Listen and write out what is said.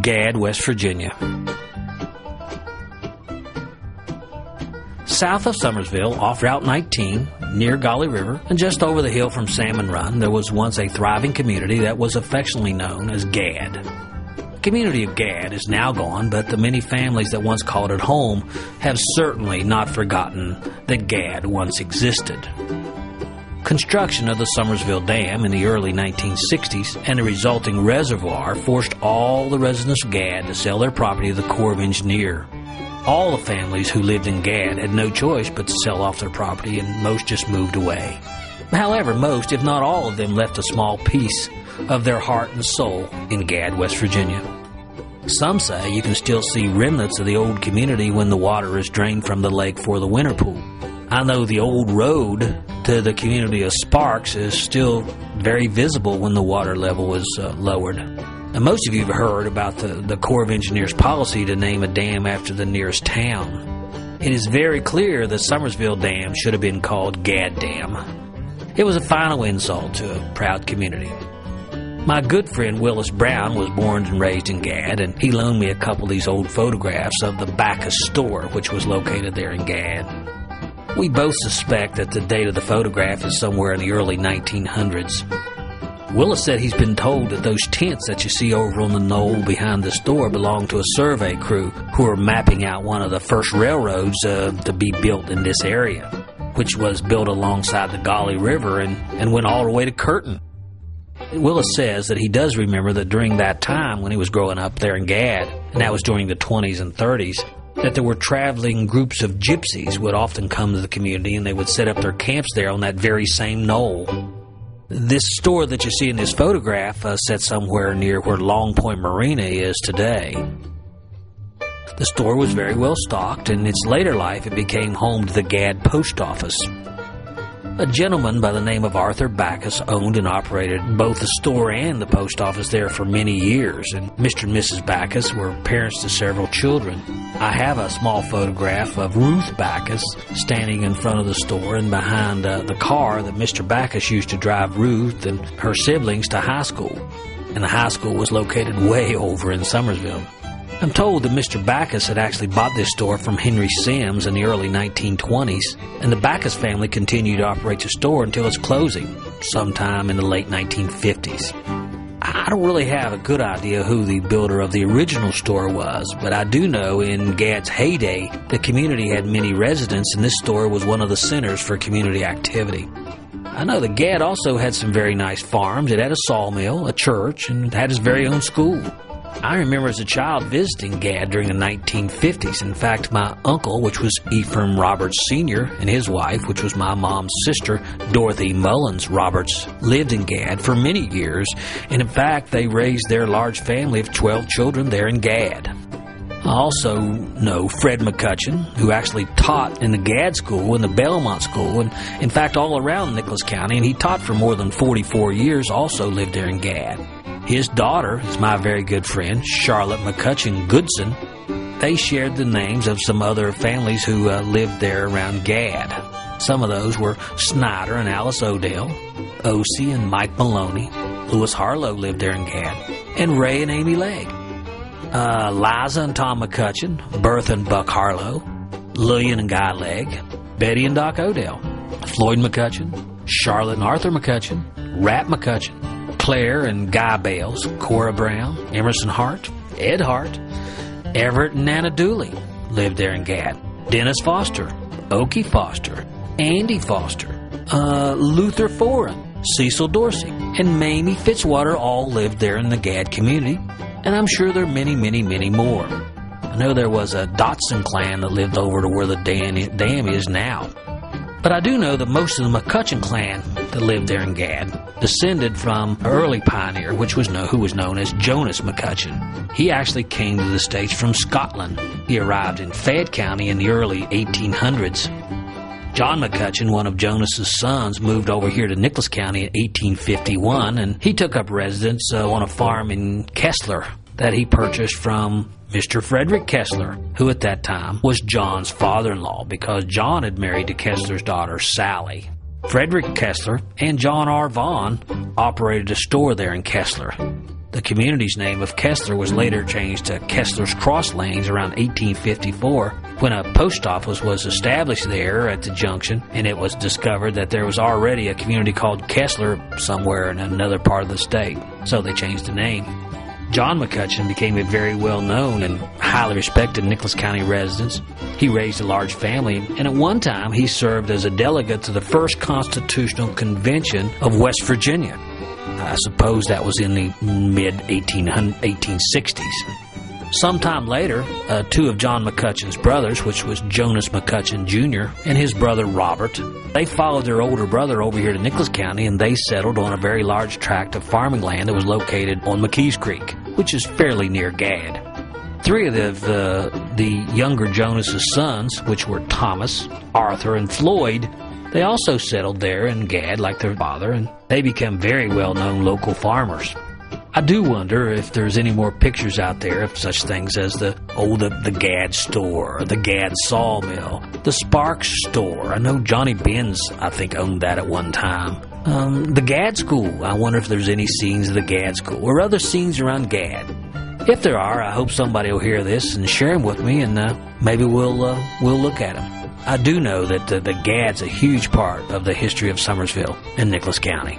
Gadd, West Virginia. South of Summersville, off Route 19, near Gauley River, and just over the hill from Salmon Run, there was once a thriving community that was affectionately known as Gadd. The community of Gadd is now gone, but the many families that once called it home have certainly not forgotten that Gadd once existed. Construction of the Summersville Dam in the early 1960s and the resulting reservoir forced all the residents of Gadd to sell their property to the Corps of Engineers. All the families who lived in Gadd had no choice but to sell off their property, and most just moved away. However, most, if not all of them, left a small piece of their heart and soul in Gadd, West Virginia. Some say you can still see remnants of the old community when the water is drained from the lake for the winter pool. I know the old road to the community of Sparks is still very visible when the water level is lowered. And most of you have heard about the Corps of Engineers' policy to name a dam after the nearest town. It is very clear that Summersville Dam should have been called Gadd Dam. It was a final insult to a proud community. My good friend Willis Brown was born and raised in Gadd, and he loaned me a couple of these old photographs of the Bacchus store, which was located there in Gadd. We both suspect that the date of the photograph is somewhere in the early 1900s. Willis said he's been told that those tents that you see over on the knoll behind the store belong to a survey crew who are mapping out one of the first railroads to be built in this area, which was built alongside the Gauley River and went all the way to Curtin. Willis says that he does remember that during that time when he was growing up there in Gadd, and that was during the 20s and 30s, that there were traveling groups of gypsies would often come to the community and they would set up their camps there on that very same knoll. This store that you see in this photograph sits somewhere near where Long Point Marina is today. The store was very well stocked. In its later life, it became home to the Gadd Post Office. A gentleman by the name of Arthur Bacchus owned and operated both the store and the post office there for many years, and Mr. and Mrs. Bacchus were parents to several children. I have a small photograph of Ruth Bacchus standing in front of the store and behind the car that Mr. Bacchus used to drive Ruth and her siblings to high school. And the high school was located way over in Summersville. I'm told that Mr. Bacchus had actually bought this store from Henry Sims in the early 1920s, and the Bacchus family continued to operate the store until its closing, sometime in the late 1950s. I don't really have a good idea who the builder of the original store was, but I do know in Gadd's heyday, the community had many residents, and this store was one of the centers for community activity. I know that Gadd also had some very nice farms. It had a sawmill, a church, and it had its very own school. I remember as a child visiting Gadd during the 1950s. In fact, my uncle, which was Ephraim Roberts Sr., and his wife, which was my mom's sister, Dorothy Mullins Roberts, lived in Gadd for many years, and in fact, they raised their large family of 12 children there in Gadd. I also know Fred McCutcheon, who actually taught in the Gadd School and the Belmont School, and in fact all around Nicholas County, and he taught for more than 44 years, also lived there in Gadd. His daughter is my very good friend, Charlotte McCutcheon Goodson. They shared the names of some other families who lived there around Gadd. Some of those were Snyder and Alice Odell, Ossie and Mike Maloney, Louis Harlow lived there in Gadd, and Ray and Amy Legg. Liza and Tom McCutcheon, Bertha and Buck Harlow, Lillian and Guy Legg, Betty and Doc Odell, Floyd McCutcheon, Charlotte and Arthur McCutcheon, Rat McCutcheon, Claire and Guy Bales, Cora Brown, Emerson Hart, Ed Hart, Everett and Nana Dooley lived there in Gadd. Dennis Foster, Okie Foster, Andy Foster, Luther Foran, Cecil Dorsey, and Mamie Fitzwater all lived there in the Gadd community, and I'm sure there are many, many, many more. I know there was a Dotson clan that lived over to where the dam is now. But I do know that most of the McCutcheon clan that lived there in Gadd descended from an early pioneer, who was known as Jonas McCutcheon. He actually came to the States from Scotland. He arrived in Fayette County in the early 1800s. John McCutcheon, one of Jonas's sons, moved over here to Nicholas County in 1851, and he took up residence on a farm in Kessler that he purchased from Mr. Frederick Kessler, who at that time was John's father-in-law, because John had married to Kessler's daughter, Sally. Frederick Kessler and John R. Vaughn operated a store there in Kessler. The community's name of Kessler was later changed to Kessler's Cross Lanes around 1854 when a post office was established there at the junction, and it was discovered that there was already a community called Kessler somewhere in another part of the state, so they changed the name. John McCutcheon became a very well-known and highly respected Nicholas County resident. He raised a large family, and at one time he served as a delegate to the first Constitutional Convention of West Virginia. I suppose that was in the mid-1860s. Sometime later, two of John McCutcheon's brothers, which was Jonas McCutcheon Jr. and his brother Robert, they followed their older brother over here to Nicholas County, and they settled on a very large tract of farming land that was located on McKees Creek, which is fairly near Gadd. Three of the younger Jonas's sons, which were Thomas, Arthur, and Floyd, they also settled there in Gadd like their father, and they became very well-known local farmers. I do wonder if there's any more pictures out there of such things as the Gadd store, the Gadd sawmill, the Sparks store. I know Johnny Benz, I think, owned that at one time. The Gadd school. I wonder if there's any scenes of the Gadd school or other scenes around Gadd. If there are, I hope somebody will hear this and share them with me, and maybe we'll look at them. I do know that the Gadd's a huge part of the history of Summersville and Nicholas County.